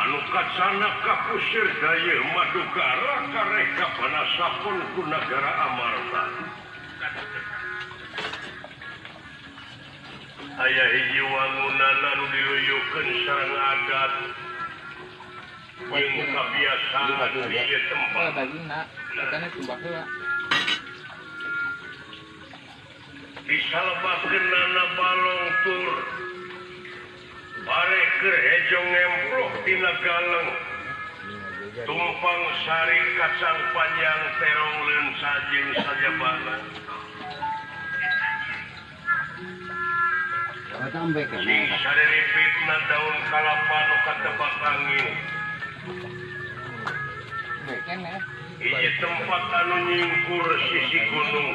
Kacana kapusir daya Madukara kareka panasapun ku negara Amarta. Aya hiji wangunana nu diluyukeun sareng adat. Jeung kabiasaan di ieu tempat. Dagingna katanya tumbah heula. Disalebakeunana balong tur. Bare keur hejo ngemprok tina galeng. Tumpang sari kacang panjang terong leun sajeng sajabana. Sing saderipitna daun kalapa nu katebak angin. Hiji tempat anu nyingkur sisi gunung.